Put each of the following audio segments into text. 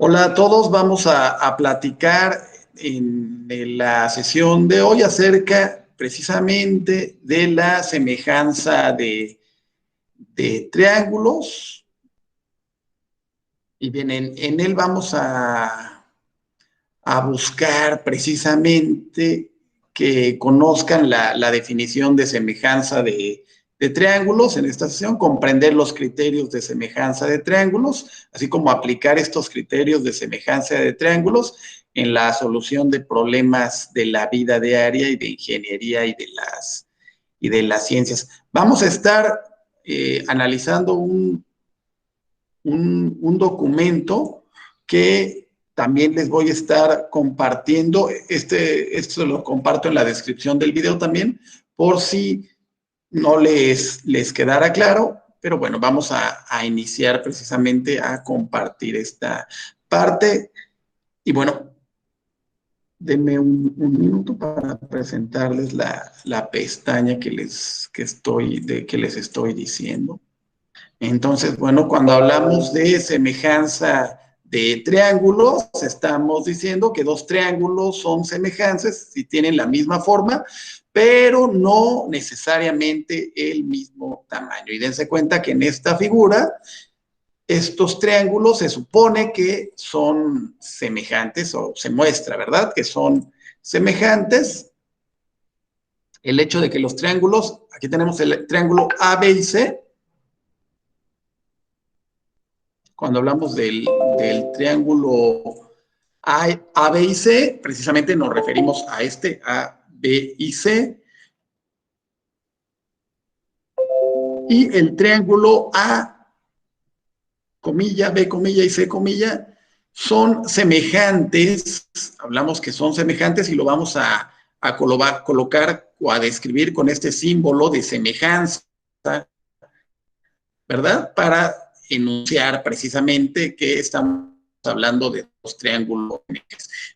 Hola a todos, vamos a platicar en la sesión de hoy acerca precisamente de la semejanza de triángulos. Y bien, en él vamos a buscar precisamente que conozcan la definición de semejanza de triángulos en esta sesión, comprender los criterios de semejanza de triángulos, así como aplicar estos criterios de semejanza de triángulos en la solución de problemas de la vida diaria y de ingeniería y de las ciencias. Vamos a estar analizando un documento que también les voy a estar compartiendo. Esto lo comparto en la descripción del video también, por si no les quedara claro, pero bueno, vamos a iniciar precisamente a compartir esta parte. Y bueno, denme un minuto para presentarles la pestaña que les estoy diciendo. Entonces, bueno, cuando hablamos de semejanza de triángulos, estamos diciendo que dos triángulos son semejantes si tienen la misma forma, pero no necesariamente el mismo tamaño. Y dense cuenta que en esta figura, estos triángulos se supone que son semejantes, o se muestra, ¿verdad? Que son semejantes. El hecho de que los triángulos, aquí tenemos el triángulo A, B y C. Cuando hablamos del triángulo A, B y C, precisamente nos referimos a este A, B y C. Y el triángulo A, comilla, B, comilla y C, comilla, son semejantes. Hablamos que son semejantes y lo vamos a colocar o a describir con este símbolo de semejanza, ¿verdad? Para enunciar precisamente que estamos hablando de dos triángulos.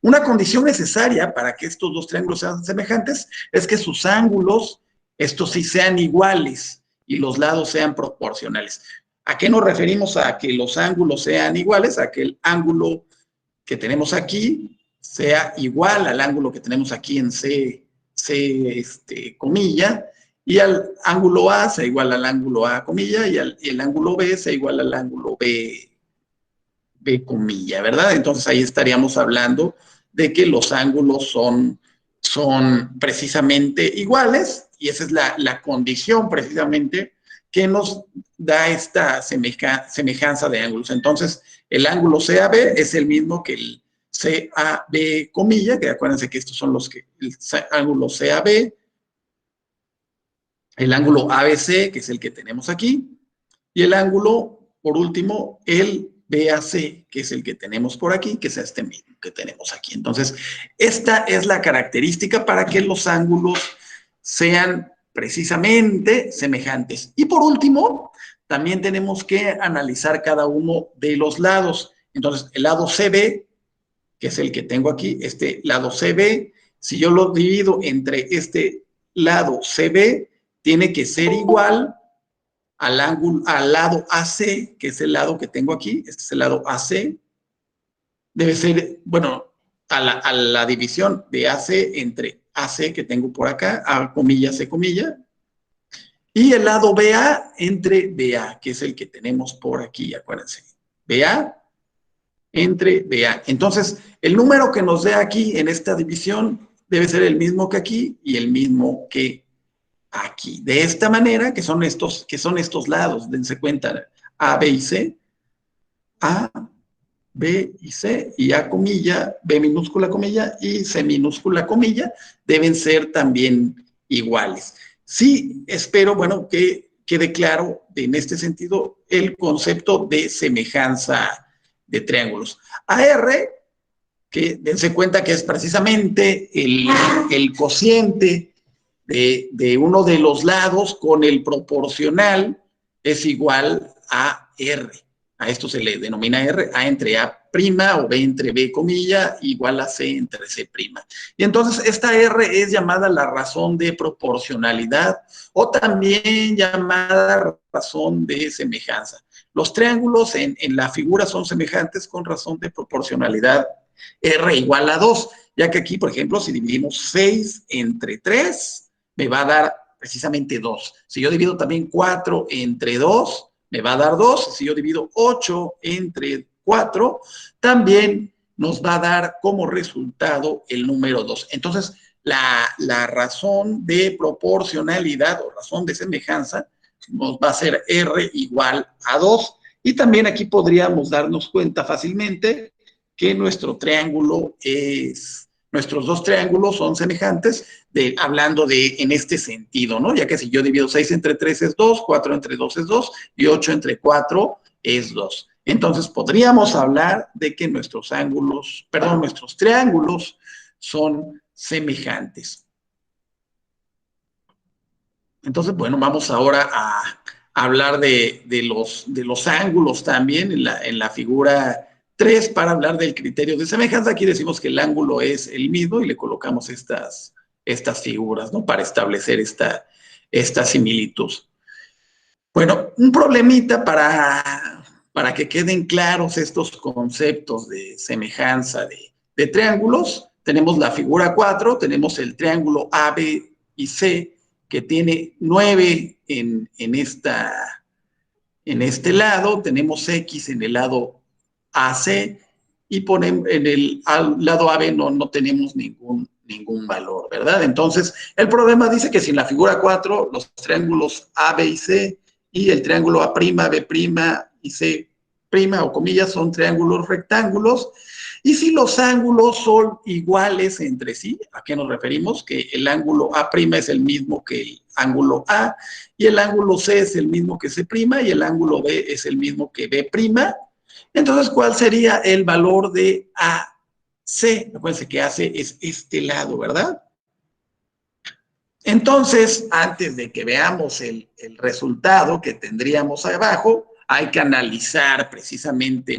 Una condición necesaria para que estos dos triángulos sean semejantes es que sus ángulos, estos sí sean iguales y los lados sean proporcionales. ¿A qué nos referimos a que los ángulos sean iguales? A que el ángulo que tenemos aquí sea igual al ángulo que tenemos aquí en C comilla, y al ángulo A sea igual al ángulo A, comilla, y el ángulo B sea igual al ángulo B, comilla, ¿verdad? Entonces ahí estaríamos hablando de que los ángulos son precisamente iguales, y esa es la condición precisamente que nos da esta semejanza de ángulos. Entonces, el ángulo CAB es el mismo que el CAB, comilla, que acuérdense que estos son los que, el ángulo CAB, el ángulo ABC, que es el que tenemos aquí, y el ángulo, por último, el BAC, que es el que tenemos por aquí, que es este mismo que tenemos aquí. Entonces, esta es la característica para que los ángulos sean precisamente semejantes. Y por último, también tenemos que analizar cada uno de los lados. Entonces, el lado CB, que es el que tengo aquí, este lado CB, si yo lo divido entre este lado CB, tiene que ser igual al lado AC, que es el lado que tengo aquí, este es el lado AC, debe ser, bueno, a la división de AC entre AC que tengo por acá, A comilla, C comilla, y el lado BA entre BA, que es el que tenemos por aquí, acuérdense. BA entre BA. Entonces, el número que nos dé aquí en esta división debe ser el mismo que aquí y el mismo que aquí. De esta manera, que son estos lados, dense cuenta, A, B y C, A, B y C, y A comilla, B minúscula comilla y C minúscula comilla, deben ser también iguales. Sí, espero, bueno, que quede claro en este sentido el concepto de semejanza de triángulos. AR, que dense cuenta que es precisamente el cociente de uno de los lados con el proporcional, es igual a R. A esto se le denomina R, A entre A' o B entre B comilla, igual a C entre C'. Y entonces esta R es llamada la razón de proporcionalidad o también llamada razón de semejanza. los triángulos en la figura son semejantes con razón de proporcionalidad R igual a 2, ya que aquí, por ejemplo, si dividimos 6 entre 3, me va a dar precisamente 2. Si yo divido también 4 entre 2, me va a dar 2. Si yo divido 8 entre 4, también nos va a dar como resultado el número 2. Entonces, la razón de proporcionalidad o razón de semejanza nos va a ser R igual a 2. Y también aquí podríamos darnos cuenta fácilmente que nuestros dos triángulos son semejantes, hablando en este sentido, ¿no? Ya que si yo divido 6 entre 3 es 2, 4 entre 2 es 2 y 8 entre 4 es 2. Entonces podríamos hablar de que nuestros triángulos son semejantes. Entonces, bueno, vamos ahora a hablar de los ángulos también en la figura 3 para hablar del criterio de semejanza. Aquí decimos que el ángulo es el mismo y le colocamos estas figuras, ¿no? Para establecer esta similitud. Bueno, un problemita para que queden claros estos conceptos de semejanza de triángulos. Tenemos la figura 4, tenemos el triángulo AB y C, que tiene 9 en este lado, tenemos X en el lado AC y en el lado AB no tenemos ningún valor, ¿verdad? Entonces, el problema dice que si en la figura 4 los triángulos AB y C y el triángulo A', B' y C' o comillas son triángulos rectángulos, y si los ángulos son iguales entre sí, ¿a qué nos referimos? Que el ángulo A' es el mismo que el ángulo A, y el ángulo C es el mismo que C', y el ángulo B es el mismo que B'. Entonces, ¿cuál sería el valor de AC? Acuérdense que AC es este lado, ¿verdad? Entonces, antes de que veamos el resultado que tendríamos abajo, hay que analizar precisamente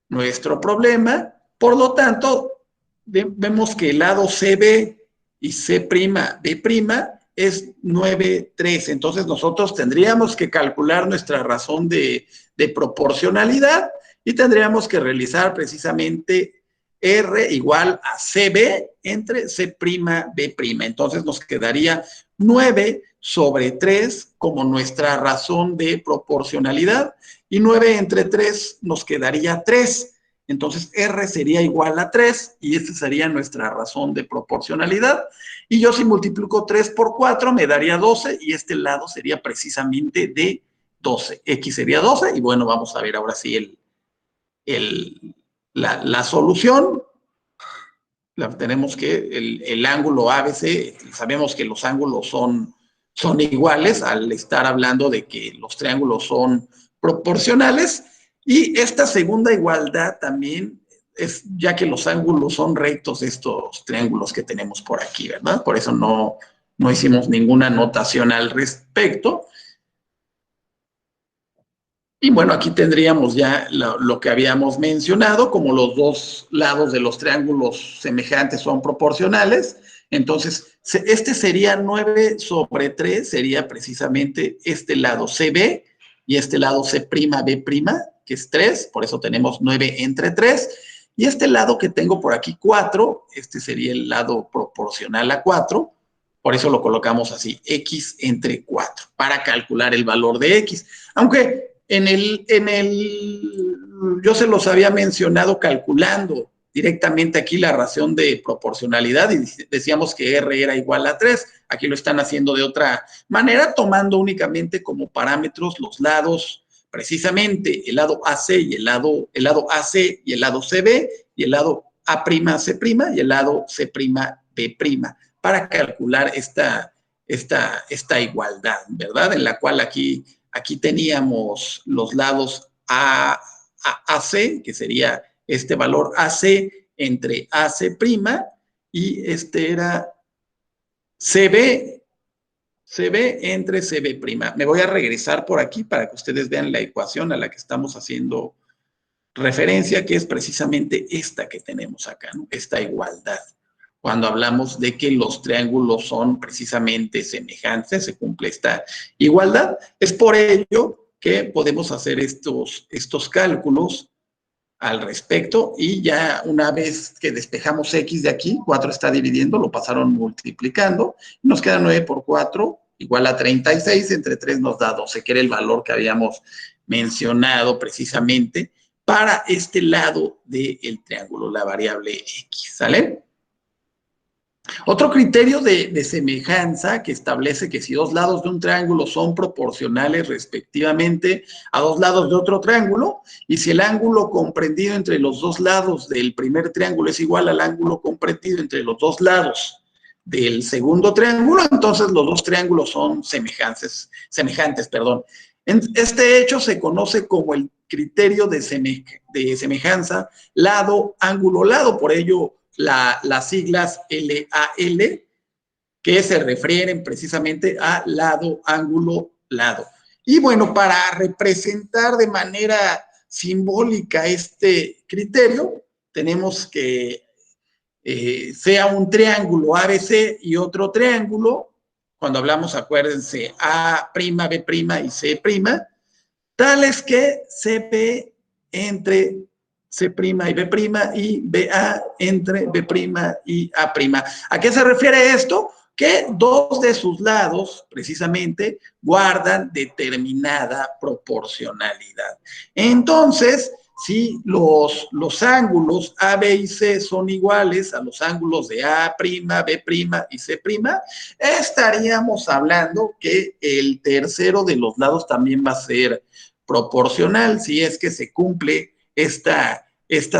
nuestro problema. Por lo tanto, vemos que el lado CB y C'B' es 9, 3. Entonces, nosotros tendríamos que calcular nuestra razón de proporcionalidad y tendríamos que realizar precisamente R igual a CB entre C'B'. Entonces, nos quedaría 9 sobre 3 como nuestra razón de proporcionalidad, y 9 entre 3 nos quedaría 3. Entonces, R sería igual a 3 y esta sería nuestra razón de proporcionalidad. Y yo si multiplico 3 por 4 me daría 12 y este lado sería precisamente de 12. X sería 12 y bueno, vamos a ver ahora sí la solución. Tenemos que el ángulo ABC, sabemos que los ángulos son iguales al estar hablando de que los triángulos son proporcionales, y esta segunda igualdad también es ya que los ángulos son rectos de estos triángulos que tenemos por aquí, ¿verdad? Por eso no hicimos ninguna anotación al respecto. Y bueno, aquí tendríamos ya lo que habíamos mencionado, como los dos lados de los triángulos semejantes son proporcionales. Entonces, este sería 9 sobre 3, sería precisamente este lado CB y este lado C'B', que es 3, por eso tenemos 9 entre 3. Y este lado que tengo por aquí, 4, este sería el lado proporcional a 4, por eso lo colocamos así, X entre 4, para calcular el valor de X. Aunque yo se los había mencionado calculando directamente aquí la razón de proporcionalidad y decíamos que R era igual a 3. Aquí lo están haciendo de otra manera, tomando únicamente como parámetros los lados, precisamente el lado AC y el lado AC y el lado CB y el lado A'C' y el lado C'B', para calcular esta igualdad, ¿verdad? En la cual aquí teníamos los lados AC, que sería este valor AC entre AC' y este era CB entre CB'. Me voy a regresar por aquí para que ustedes vean la ecuación a la que estamos haciendo referencia, que es precisamente esta que tenemos acá, ¿no? Esta igualdad. Cuando hablamos de que los triángulos son precisamente semejantes, se cumple esta igualdad. Es por ello que podemos hacer estos cálculos al respecto y ya una vez que despejamos x de aquí, 4 está dividiendo, lo pasaron multiplicando, nos queda 9 por 4 igual a 36, entre 3 nos da 12, que era el valor que habíamos mencionado precisamente para este lado del triángulo, la variable x, ¿sale? Otro criterio de semejanza que establece que si dos lados de un triángulo son proporcionales respectivamente a dos lados de otro triángulo, y si el ángulo comprendido entre los dos lados del primer triángulo es igual al ángulo comprendido entre los dos lados del segundo triángulo, entonces los dos triángulos son semejantes. Este hecho se conoce como el criterio de semejanza lado, ángulo, lado, por ello las siglas LAL, que se refieren precisamente a lado, ángulo, lado. Y bueno, para representar de manera simbólica este criterio, tenemos que sea un triángulo ABC y otro triángulo, cuando hablamos, acuérdense, A', B' y C', tales que CP entre C' y B' y BA entre B' y A'. ¿A qué se refiere esto? Que dos de sus lados, precisamente, guardan determinada proporcionalidad. Entonces, si los ángulos A, B y C son iguales a los ángulos de A', B' y C', estaríamos hablando que el tercero de los lados también va a ser proporcional, si es que se cumple esta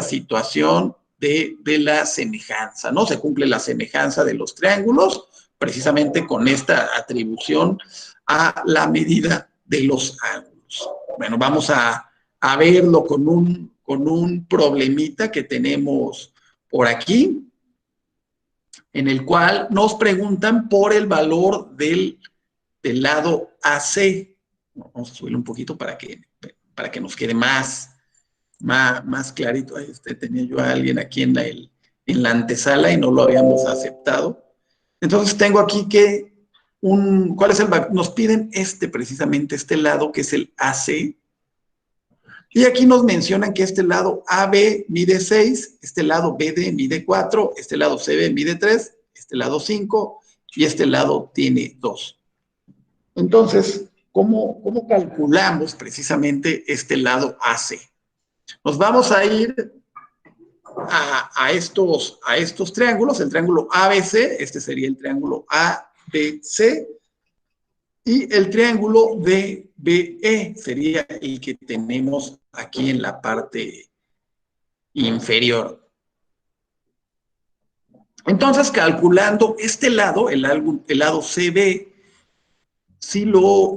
situación de la semejanza, ¿no? Se cumple la semejanza de los triángulos precisamente con esta atribución a la medida de los ángulos. Bueno, vamos a verlo con un problemita que tenemos por aquí, en el cual nos preguntan por el valor del lado AC. Vamos a subirlo un poquito para que nos quede más clarito. Tenía yo a alguien aquí en la antesala y no lo habíamos aceptado. Entonces tengo aquí que ¿cuál es nos piden precisamente este lado que es el AC. Y aquí nos mencionan que este lado AB mide 6, este lado BD mide 4, este lado CB mide 3, este lado 5 y este lado tiene 2. Entonces, ¿cómo calculamos precisamente este lado AC? Nos vamos a ir a estos triángulos, el triángulo ABC, este sería el triángulo ABC, y el triángulo DBE sería el que tenemos aquí en la parte inferior. Entonces, calculando este lado, el lado CB, si lo,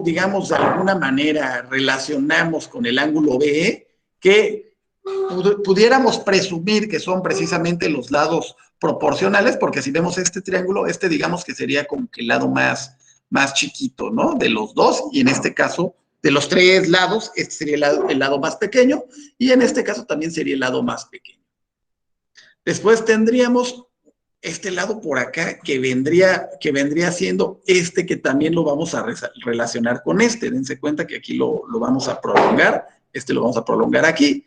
digamos, de alguna manera relacionamos con el ángulo BE, que pudiéramos presumir que son precisamente los lados proporcionales, porque si vemos este triángulo, digamos que sería como que el lado más chiquito, ¿no? De los dos, y en este caso, de los tres lados, este sería el lado más pequeño, y en este caso también sería el lado más pequeño. Después tendríamos este lado por acá que vendría siendo que también lo vamos a relacionar con Dense cuenta que aquí lo vamos a prolongar, lo vamos a prolongar aquí.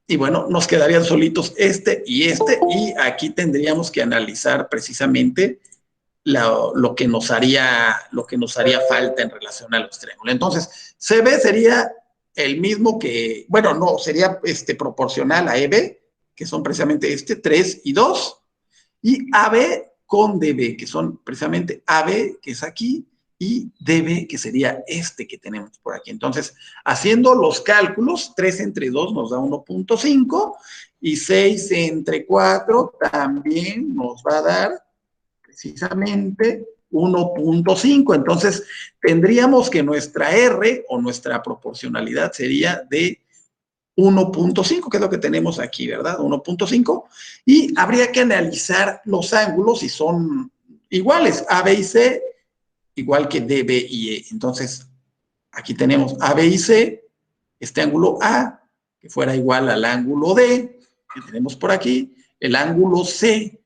Y bueno, nos quedarían solitos y aquí tendríamos que analizar precisamente lo que nos haría falta en relación a los triángulos. Entonces, CB sería el mismo que, bueno, no, sería proporcional a EB, que son precisamente 3 y 2, y AB con DB, que son precisamente AB, que es aquí, y DB, que sería que tenemos por aquí. Entonces, haciendo los cálculos, 3 entre 2 nos da 1.5, y 6 entre 4 también nos va a dar precisamente 1.5. Entonces, tendríamos que nuestra R o nuestra proporcionalidad sería de 1.5, que es lo que tenemos aquí, ¿verdad? 1.5. Y habría que analizar los ángulos si son iguales, A, B y C, igual que D, B y E. Entonces, aquí tenemos A, B y C, este ángulo A, que fuera igual al ángulo D, que tenemos por aquí, el ángulo C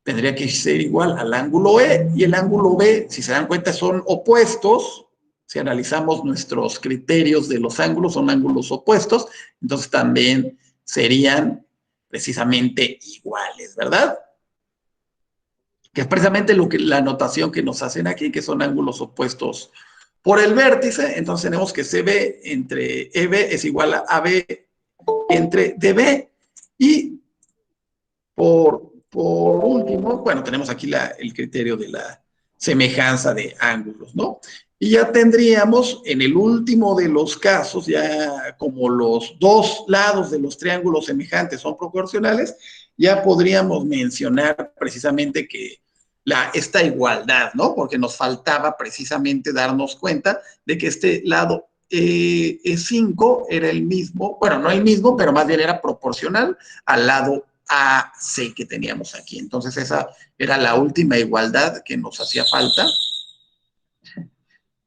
tendría que ser igual al ángulo E, y el ángulo B, si se dan cuenta, son opuestos, Si analizamos nuestros criterios de los ángulos, son ángulos opuestos, entonces también serían precisamente iguales, ¿verdad? Que es precisamente la notación que nos hacen aquí, que son ángulos opuestos por el vértice. Entonces tenemos que CB entre EB es igual a AB entre DB. Y por último, bueno, tenemos aquí el criterio de la semejanza de ángulos, ¿no? Y ya tendríamos en el último de los casos, ya como los dos lados de los triángulos semejantes son proporcionales, ya podríamos mencionar precisamente que esta igualdad, ¿no? Porque nos faltaba precisamente darnos cuenta de que este lado E5 era el mismo, bueno, no el mismo, pero más bien era proporcional al lado AC que teníamos aquí. Entonces esa era la última igualdad que nos hacía falta.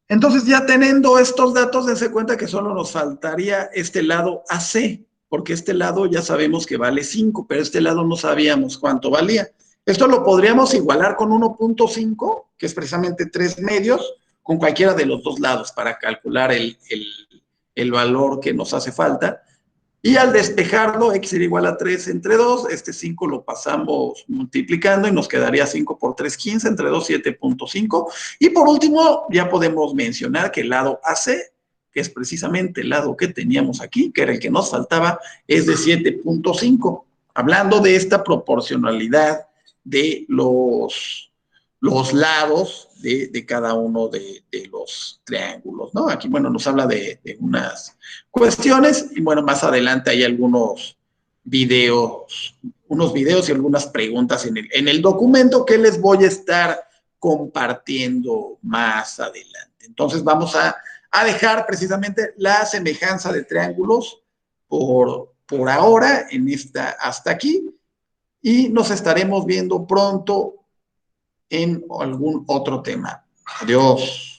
Entonces ya teniendo estos datos, dense cuenta que solo nos faltaría este lado AC, porque este lado ya sabemos que vale 5, pero este lado no sabíamos cuánto valía. Esto lo podríamos igualar con 1.5, que es precisamente 3 medios, con cualquiera de los dos lados para calcular el valor que nos hace falta. Y al despejarlo, x sería igual a 3 entre 2, este 5 lo pasamos multiplicando y nos quedaría 5 por 3, 15, entre 2, 7.5. Y por último, ya podemos mencionar que el lado AC, que es precisamente el lado que teníamos aquí, que era el que nos faltaba, es de 7.5. Hablando de esta proporcionalidad de los lados de cada uno de los triángulos, ¿no? Aquí, bueno, nos habla de unas cuestiones y, bueno, más adelante hay unos videos y algunas preguntas en el documento que les voy a estar compartiendo más adelante. Entonces, vamos a dejar precisamente la semejanza de triángulos por ahora hasta aquí y nos estaremos viendo pronto en algún otro tema. Adiós.